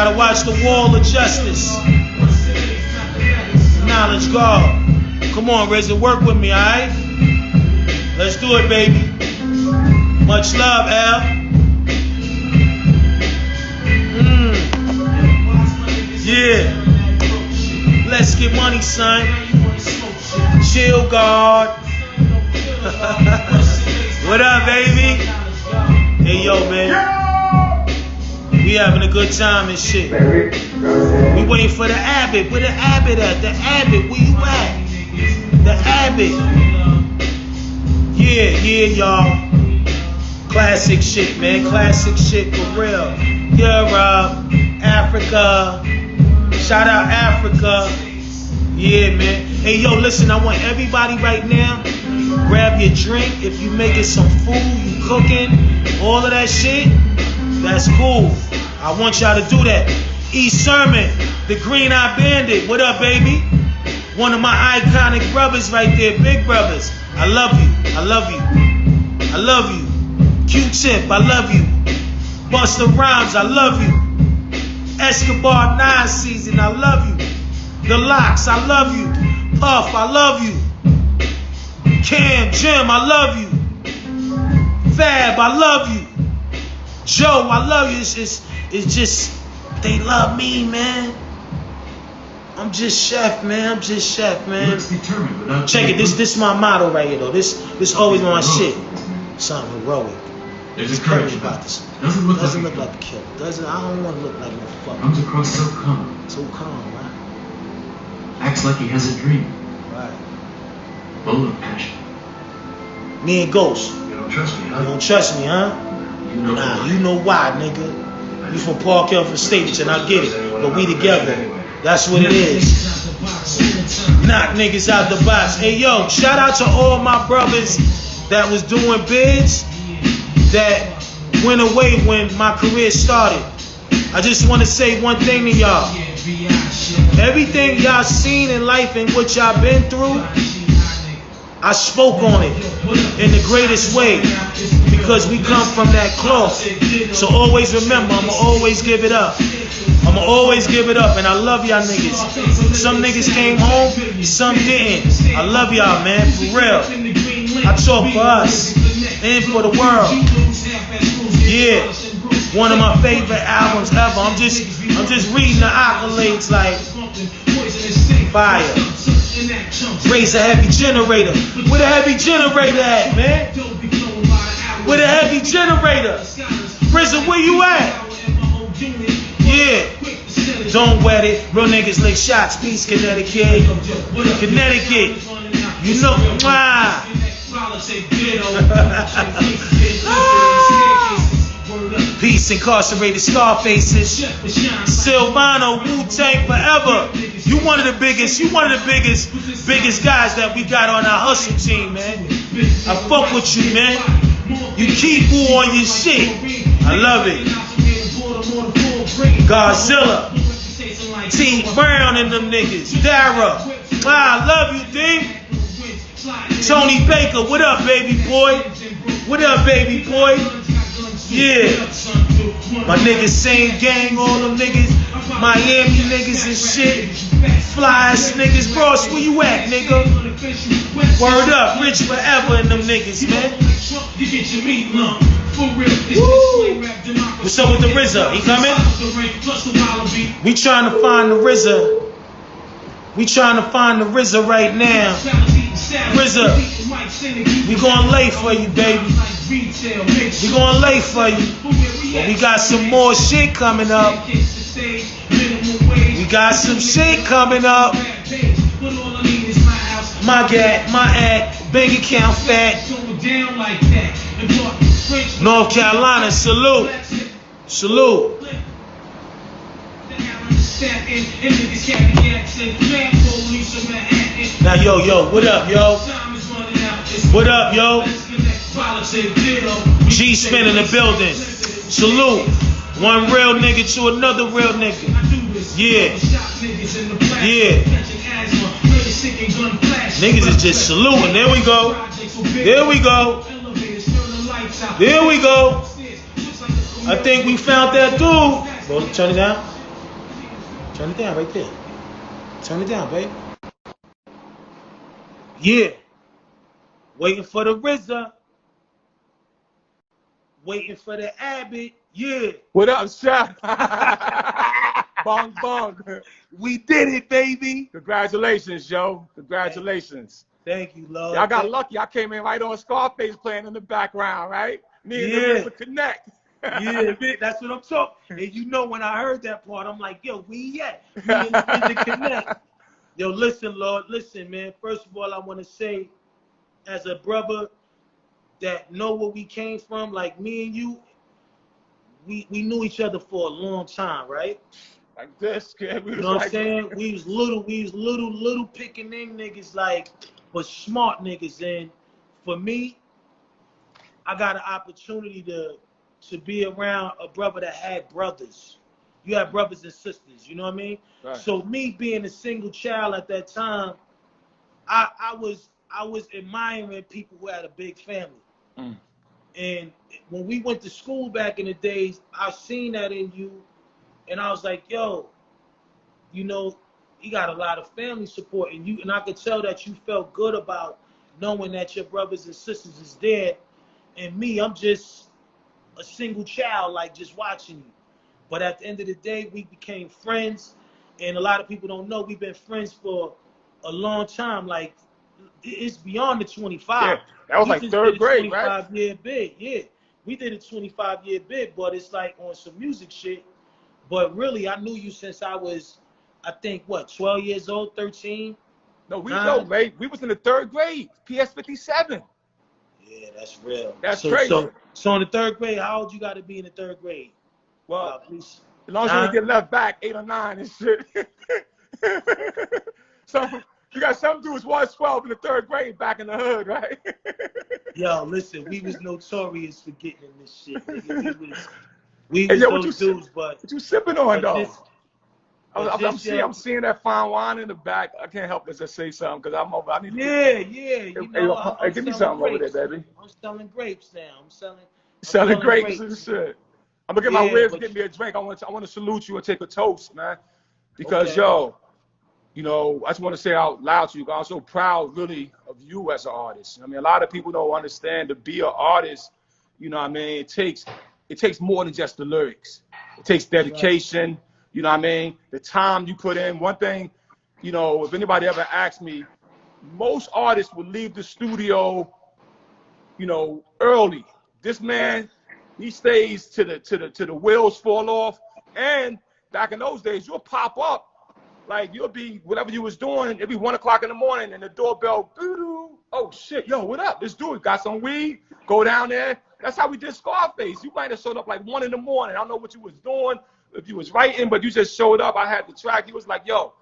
Gotta watch the wall of justice. Knowledge God. Come on, RZA, work with me, alright? Let's do it, baby. Much love, Al. Yeah. Let's get money, son. Chill, God. What up, baby? Hey, yo, man. We having a good time and shit. We waiting for the Abbott. Where the Abbott at? The Abbott, where you at? The Abbott. Yeah, y'all. Classic shit, man. Classic shit for real. Europe, Africa. Shout out Africa. Yeah, man. Hey, yo, listen, I want everybody right now, grab your drink. If you making some food, you cooking, all of that shit, that's cool. I want y'all to do that. E. Sermon, the Green Eye Bandit. What up, baby? One of my iconic brothers right there, big brothers. I love you. I love you. I love you. Q-Tip, I love you. Busta Rhymes, I love you. Escobar 9 Season, I love you. The Locks, I love you. Puff, I love you. Cam, Jim, I love you. Fab, I love you. Joe, I love you. It's just, they love me, man. I'm just chef, man. I'm just chef, man. Check it. This my motto right here, though. This always my shit. Something heroic. There's courage about this. Doesn't look like a killer. I don't want to look like no fucker. Comes across so calm. So calm, right? Acts like he has a dream. Right. Full of passion. Me and Ghost. You don't trust me, huh? You don't trust me, huh? Nah, you know why, nigga. You from Park Hill, from Stapleton, I get it. But we together. That's what it is. Knock niggas out the box. Hey, yo, shout out to all my brothers that was doing bids that went away when my career started. I just want to say one thing to y'all. Everything y'all seen in life and what y'all been through, I spoke on it in the greatest way because we come from that cloth. So always remember, I'ma always give it up. I'ma always give it up, and I love y'all niggas. Some niggas came home, some didn't. I love y'all, man, for real. I talk for us and for the world. Yeah, one of my favorite albums ever. I'm just reading the accolades like fire. RZA heavy generator. Where the heavy generator at, man? Where the heavy generator? RZA, where you at? Yeah. Don't wet it. Real niggas lick shots. Peace, Connecticut. Connecticut. You know. Peace, incarcerated Scarfaces. Silvano, Wu-Tang forever. You one of the biggest guys that we got on our hustle team, man. I fuck with you, man. You keep on your shit. I love it. Godzilla. T. Brown and them niggas. Dara. I love you, D. Tony Baker, what up, baby boy? What up, baby boy? Yeah. My niggas, same gang, all them niggas. Miami niggas and shit. Fly ass niggas. Ross, where you at, nigga? Word up, rich forever in them niggas, man. Woo. What's up with the RZA? He coming? We trying to find the RZA. We trying to find the RZA right now. RZA, we gonna lay for you, baby. We gonna lay for you. But we got some more shit coming up. We got some shit coming up. My act, bank account fat. North Carolina, salute. Salute. Now, yo, what up, yo? What up, yo? G-Spin in the building. Salute. One real nigga to another real nigga. Yeah. Yeah. Niggas is just saluting. There we go. There we go. There we go. I think we found that dude. Bro, turn it down. Turn it down right there. Turn it down, babe. Yeah. Waiting for the RZA. Waiting for the Abbott. Yeah. What up, Chef? Bong bong. We did it, baby. Congratulations, Joe. Congratulations. Thank you, Lord. Y'all got lucky. I came in right on Scarface playing in the background, right? Me and the RZA connect. Yeah, man, that's what I'm talking. And you know, when I heard that part, I'm like, yo, we at? We in the connect. Yo, listen, Lord, listen, man. First of all, I want to say, as a brother that know where we came from, like me and you, we knew each other for a long time, right? Like this, kid. You know what I'm saying? We was little picking in niggas, like, but smart niggas. And for me, I got an opportunity to be around a brother that had brothers. You have brothers and sisters, you know what I mean? Right. So me being a single child at that time, I was admiring people who had a big family. Mm. And when we went to school back in the days, I seen that in you, and I was like, yo, you know, you got a lot of family support, and you, and I could tell that you felt good about knowing that your brothers and sisters is there. And me, I'm just a single child, like just watching you. But at the end of the day, we became friends, and a lot of people don't know we've been friends for a long time. Like, it's beyond the 25. Yeah, that was like third grade, right? 25-year bid, yeah. We did a 25-year bid, but it's like on some music shit. But really, I knew you since I was, I think, what, 12 years old, 13? No, we was in the third grade, PS 57. Yeah, that's real. That's crazy. So in the third grade, how old you got to be in the third grade? Well, as long as you don't get left back, 8 or 9 and shit. So you got some dudes was 12 in the third grade back in the hood, right? Yo, listen, we was notorious for getting in this shit, nigga. We was those dudes, but what you sipping on, though? I'm I'm seeing that fine wine in the back. I can't help but just say something because I need to You know, hey, give me something grapes. over there, baby. I'm selling grapes now. I'm selling grapes and shit. I'm gonna get my ribs, get me a drink. I want to salute you and take a toast, man. Because yo, you know, I just want to say out loud to you, guys, I'm so proud, really, of you as an artist. I mean, a lot of people don't understand to be an artist. You know what I mean? It takes more than just the lyrics. It takes dedication. Right. You know what I mean? The time you put in. One thing, you know, if anybody ever asked me, most artists would leave the studio, you know, early. This man, he stays to the wheels fall off. And back in those days, you'll pop up. Like, you'll be, whatever you was doing, it'll be 1 o'clock in the morning and the doorbell, doo-doo. Oh shit, yo, what up? This dude got some weed, go down there. That's how we did Scarface. You might have showed up like 1 in the morning. I don't know what you was doing, if you was writing, but you just showed up. I had the track. He was like, yo.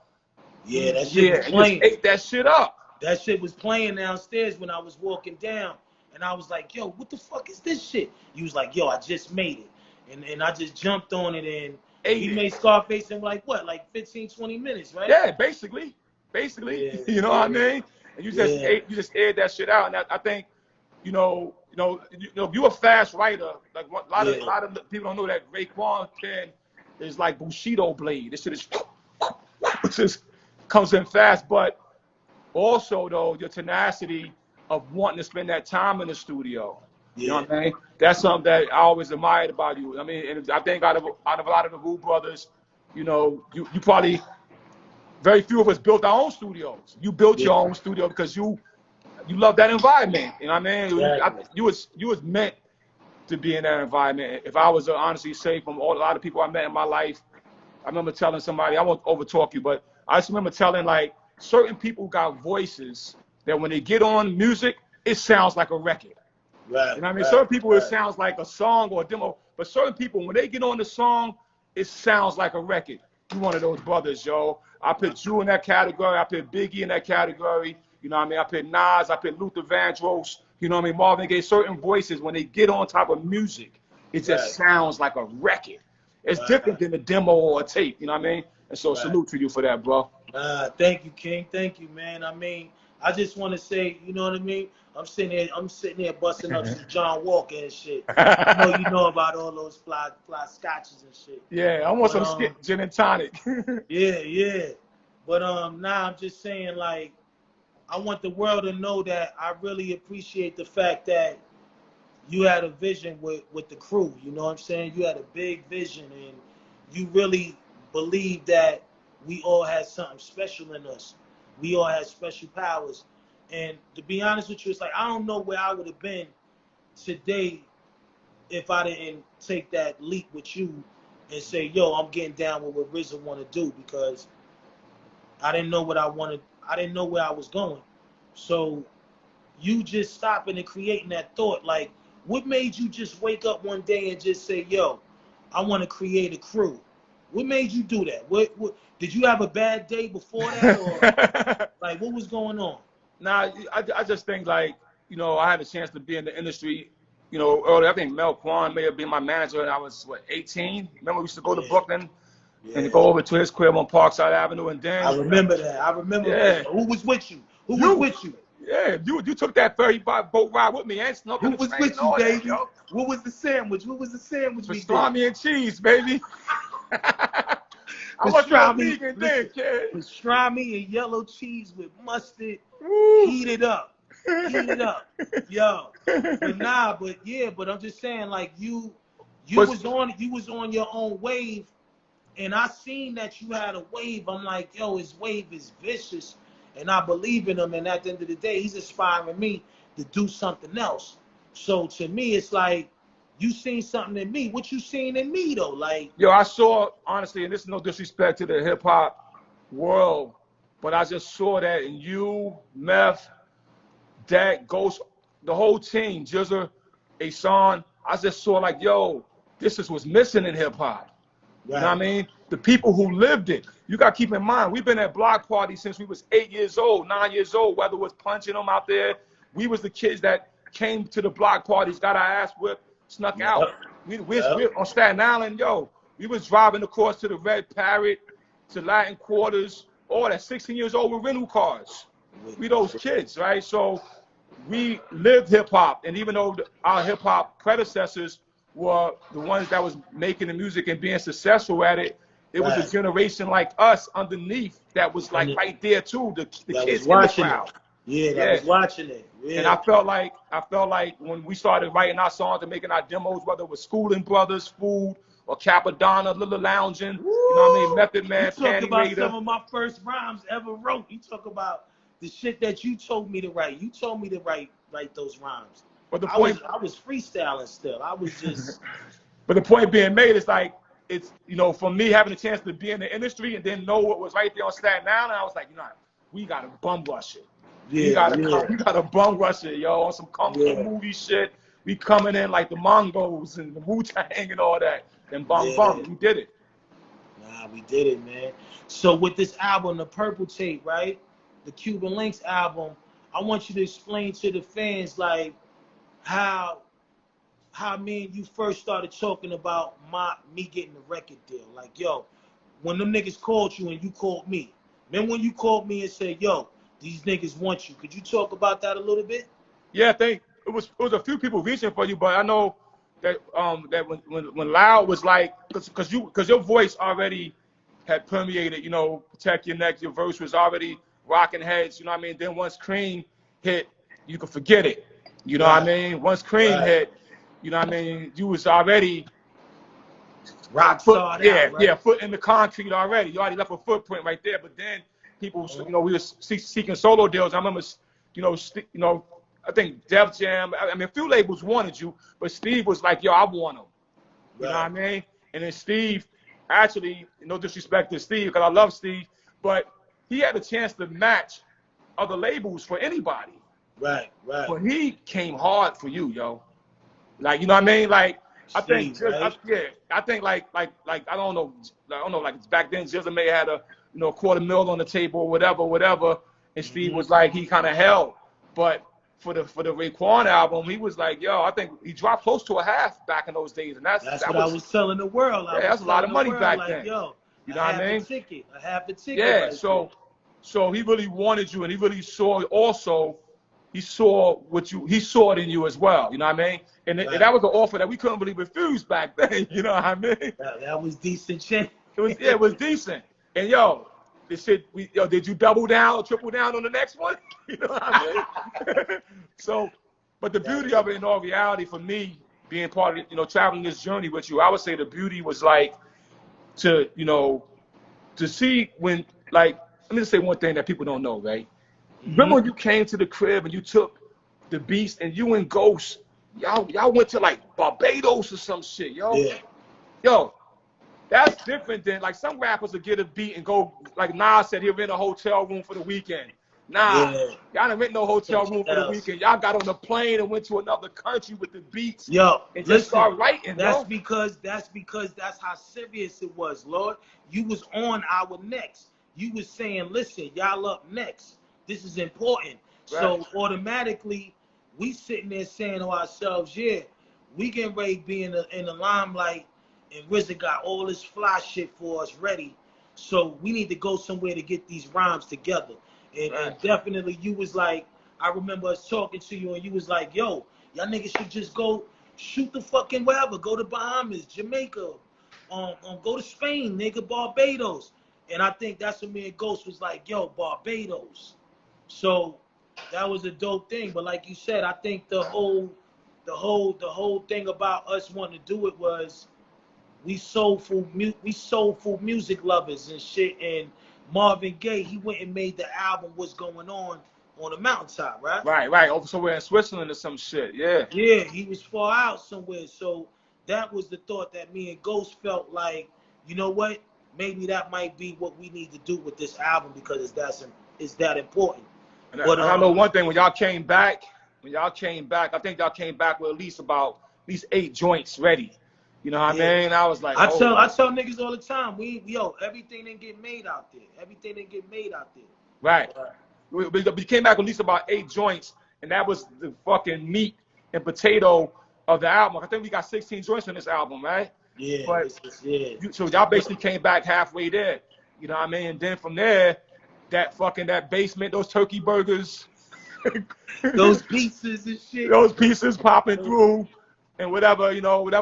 Yeah, that shit was playing. You just ate that shit up. That shit was playing downstairs when I was walking down. And I was like, yo, what the fuck is this shit? He was like, yo, I just made it. And I just jumped on it, and he made Scarface in like what, like 15, 20 minutes, right? Yeah, basically. Yeah, you know what I mean? And you just aired that shit out. And I think, you know, you're a fast writer. Like a lot of people don't know that Raekwon pen is like Bushido blade. This shit is just comes in fast. But also though, your tenacity of wanting to spend that time in the studio. You know what I mean? That's something that I always admired about you. I mean, and I think out of a lot of the Wu brothers, you know, you probably, very few of us built our own studios. You built your own studio because you love that environment. You know what I mean? Exactly. You was meant to be in that environment. If I was to honestly say, from a lot of people I met in my life, I remember telling somebody, I won't overtalk you, but I just remember telling, like, certain people got voices that when they get on music, it sounds like a record. Right. You know what I mean? Certain people, it sounds like a song or a demo, but certain people, when they get on the song, it sounds like a record. You one of those brothers, yo. I put you in that category. I put Biggie in that category. You know what I mean? I put Nas. I put Luther Vandross. You know what I mean? Marvin Gaye. Certain voices, when they get on top of music, it just sounds like a record. It's different than a demo or a tape. You know what I mean? And so salute to you for that, bro. Thank you, King. Thank you, man. I mean, I just want to say, you know what I mean? I'm sitting there busting up some John Walker and shit. I know you know about all those fly scotches and shit. Yeah, I want But, some gin and tonic. yeah. But now I'm just saying, like, I want the world to know that I really appreciate the fact that you had a vision with the crew. You know what I'm saying? You had a big vision, and you really believe that we all had something special in us. We all had special powers. And to be honest with you, it's like I don't know where I would have been today if I didn't take that leap with you and say, yo, I'm getting down with what RZA want to do, because I didn't know what I wanted. I didn't know where I was going. So you just stopping and creating that thought, like, what made you just wake up one day and just say, yo, I want to create a crew? What made you do that? What did you have a bad day before that, or like what was going on? Nah, I just think, like, you know, I had a chance to be in the industry, you know, early. I think Raekwon may have been my manager when I was, what, 18? Remember we used to go to Brooklyn and go over to his crib on Parkside Avenue, and then I remember that. I remember. Yeah. Who was with you? Who was with you? Yeah, you took that ferry boat ride with me, and snuck Who on the was train with and you, all baby? that, yo. What was the sandwich? What was the sandwich we did? Pastrami and cheese, baby. I wasn't a vegan then, kid. Pastrami and yellow cheese with mustard. Woo. Heat it up. Yo. But I'm just saying, like, you was on your own wave, and I seen that you had a wave. I'm like, yo, his wave is vicious, and I believe in him. And at the end of the day, he's inspiring me to do something else. So to me, it's like, you seen something in me. What you seen in me, though? Like, yo, I saw, honestly, and this is no disrespect to the hip hop world, but I just saw that in you, Meth, Dak, Ghost, the whole team, Jizza, Asan. I just saw, like, yo, this is what's missing in hip hop. You know what I mean? The people who lived it. You got to keep in mind, we've been at block parties since we was 8 years old, 9 years old, whether it was punching them out there. We was the kids that came to the block parties, got our ass whipped, snuck out. We're on Staten Island, yo. We was driving across to the Red Parrot, to Latin Quarters, all that, 16 years old with rental cars. We those kids, right? So we lived hip-hop, and even though our hip-hop predecessors were the ones that was making the music and being successful at it, it was a generation like us underneath that was, like, right there, too, the kids in the crowd. That was watching it. Yeah. And I felt like when we started writing our songs and making our demos, whether it was Schooling Brothers, Food, or Capadonna, Little Lounging, you know what I mean, Method Man, you talk Panty about Raider. Some of my first rhymes ever wrote. You talk about the shit that you told me to write. You told me to write those rhymes. But the point, I was freestyling still. I was just. But the point being made is, like, it's, you know, for me having a chance to be in the industry and then know what was right there on Staten Island, I was like, you know, we gotta bum rush it. We gotta bum rush it, yo, on some kung fu movie shit. We coming in like the Mongols and the Wu-Tang and all that. And bum, we did it. Nah, we did it, man. So with this album, the Purple Tape, right? The Cuban Links album, I want you to explain to the fans, like, how me and you first started talking about me getting the record deal. Like, yo, when them niggas called you and you called me. Remember when you called me and said, yo, these niggas want you. Could you talk about that a little bit? Yeah, I think it was a few people reaching for you, but I know that that when Loud was like, because your voice already had permeated, you know, Protect Your Neck, your verse was already rocking heads, you know what I mean? Then once Cream hit, you could forget it. You know what I mean? Once Cream hit, you know what I mean, you was already rock star. Foot in the concrete already. You already left a footprint right there. But then people, you know, we were seeking solo deals. I remember, you know, I think Def Jam. I mean, a few labels wanted you, but Steve was like, "Yo, I want him." You know what I mean? And then Steve, actually, no disrespect to Steve, because I love Steve, but he had a chance to match other labels for anybody. Right. But he came hard for you, yo. Like, you know what I mean? Like, I think, I think like I don't know, like back then, Jizza may had a, you know, $250,000 on the table or whatever, and Steve was like, he kind of held. But for the Raekwon album, he was like, yo, I think he dropped close to a half back in those days, and that's what I was telling the world. That's a lot of money back then. Yo, you know what I mean? A half a ticket. Yeah, right so So he really wanted you, and he really saw also. He saw he saw it in you as well. You know what I mean? And that was an offer that we couldn't really refuse back then. You know what I mean? That was decent shit. It was decent. And yo, this shit, did you double down or triple down on the next one? You know what I mean? So, but the beauty of it in all reality for me, being part of, traveling this journey with you, I would say the beauty was like to see when, like, let me just say one thing that people don't know, right? Remember when you came to the crib and you took the Beast and you and Ghost, y'all went to like Barbados or some shit, yo. Yeah. Yo, that's different than like some rappers will get a beat and go, like Nas said, he'll rent a hotel room for the weekend. Nah, y'all didn't rent no hotel room for the weekend. Y'all got on a plane and went to another country with the beats. Yo, and just start writing. That's because that's how serious it was, Lord. You was on our necks. You was saying, listen, y'all up next. This is important. Right. So automatically, we sitting there saying to ourselves, yeah, we getting ready to be in the limelight, and RZA got all this fly shit for us ready. So we need to go somewhere to get these rhymes together. And definitely, you was like, I remember us talking to you, and you was like, yo, y'all niggas should just go shoot the fucking wherever. Go to Bahamas, Jamaica, go to Spain, nigga, Barbados. And I think that's when me and Ghost was like, yo, Barbados. So that was a dope thing. But like you said, I think the whole thing about us wanting to do it was we soulful music lovers and shit. And Marvin Gaye, he went and made the album What's Going On the mountaintop, right? Right. Over somewhere in Switzerland or some shit, yeah. Yeah, he was far out somewhere. So that was the thought that me and Ghost felt like, you know what? Maybe that might be what we need to do with this album because it's that important. And I know one thing, when y'all came back, I think y'all came back with at least 8 joints ready. You know what I mean? I was like, I tell niggas all the time, everything didn't get made out there. Right. We came back with at least about 8 joints, and that was the fucking meat and potato of the album. I think we got 16 joints on this album, right? Yeah. But so y'all basically came back halfway there. You know what I mean? And then from there, that basement, those turkey burgers, those pizzas and shit. Those pizzas popping through. And whatever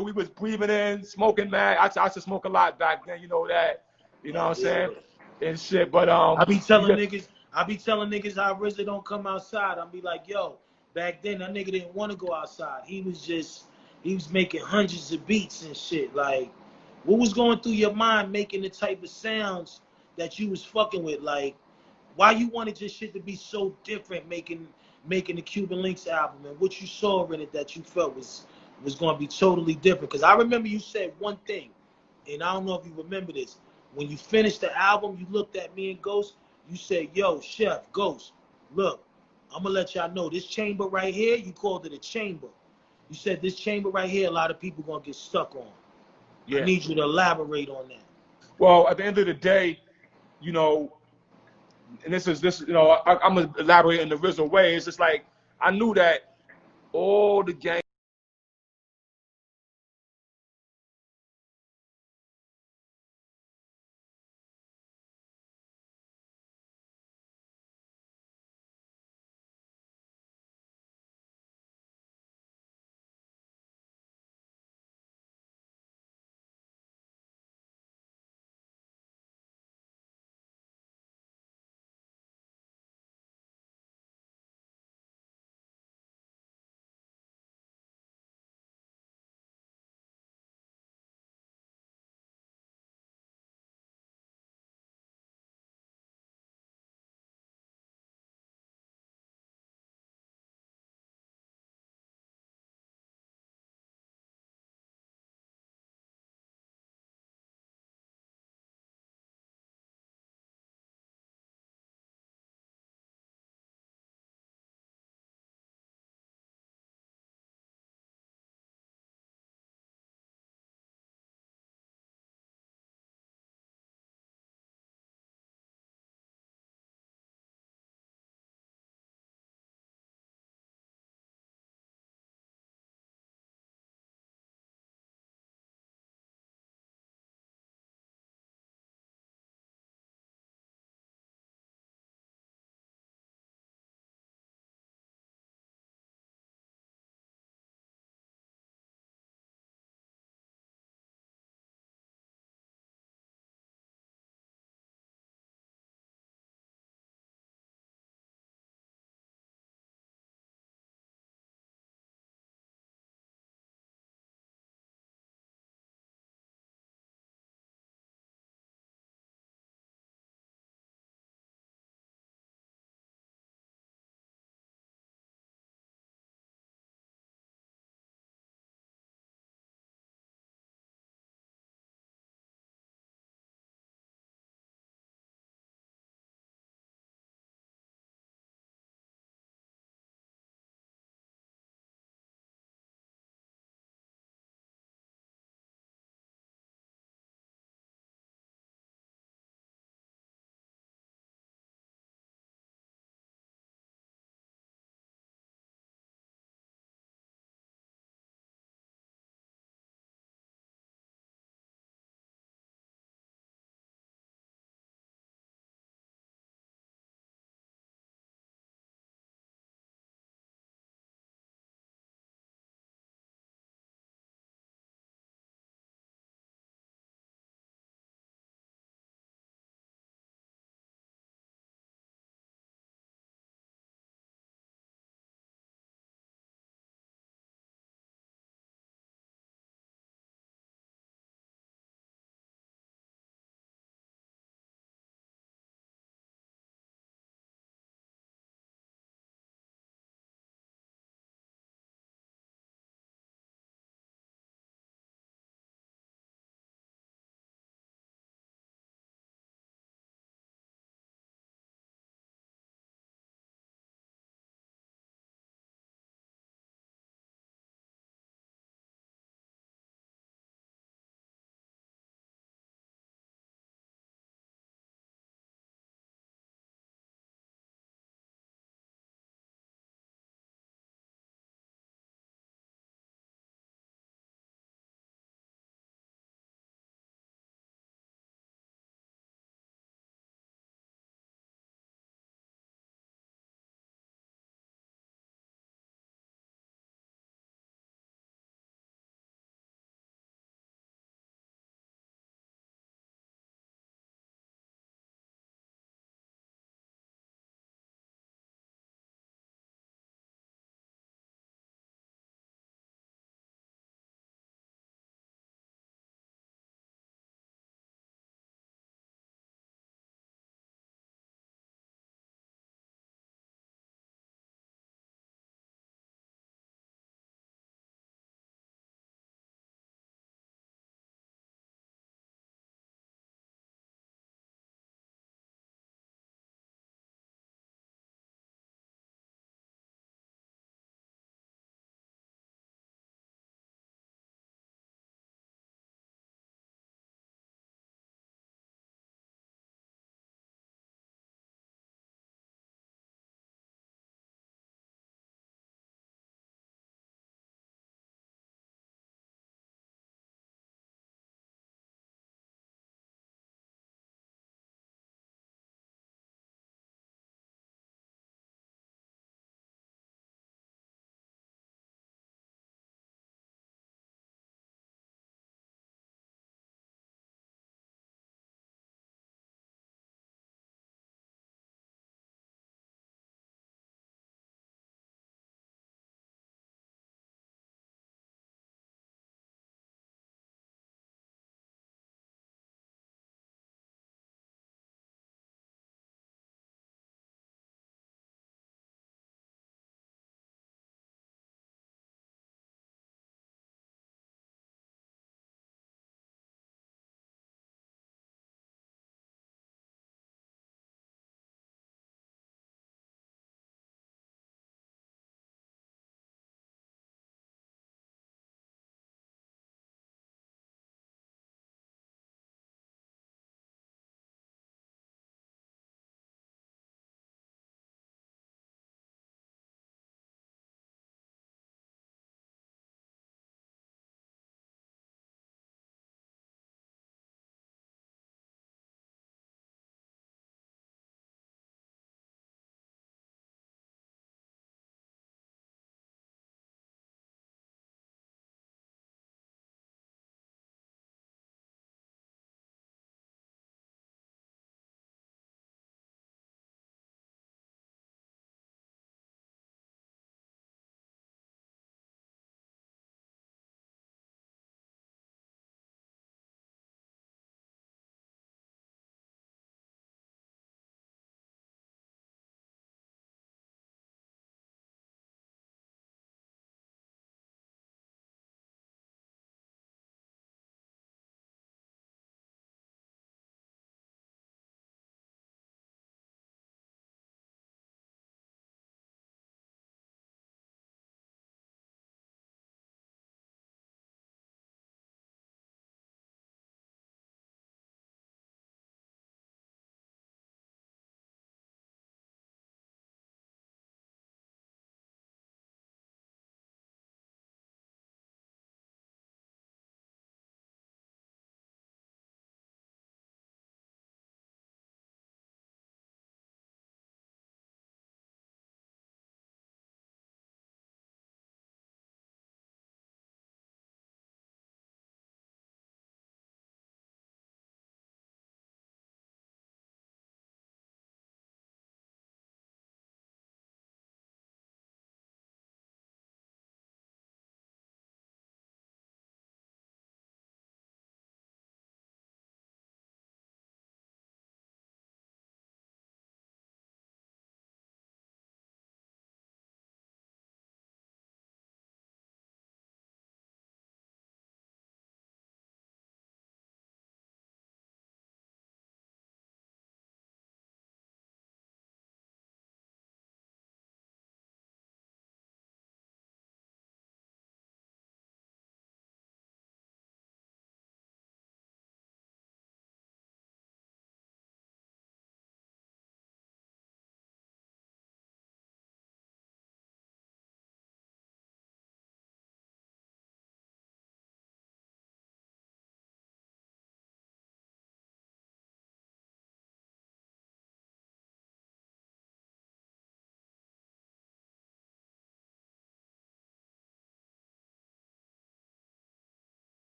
we was breathing in, smoking, man. I used to smoke a lot back then, you know that. You know what I'm saying? And shit. But I be telling niggas how RZA don't come outside. I be like, yo, back then that nigga didn't want to go outside. He was making hundreds of beats and shit. Like, what was going through your mind making the type of sounds that you was fucking with? Like, why you wanted your shit to be so different making the Cuban Links album, and what you saw in it that you felt was going to be totally different? Because I remember you said one thing, and I don't know if you remember this. When you finished the album, you looked at me and Ghost, you said, yo, Chef, Ghost, look, I'm going to let y'all know, this chamber right here, you called it a chamber. You said this chamber right here, a lot of people going to get stuck on. Yeah. I need you to elaborate on that. Well, at the end of the day, and this, I'm going to elaborate in the RZA way. It's just like, I knew that all the gang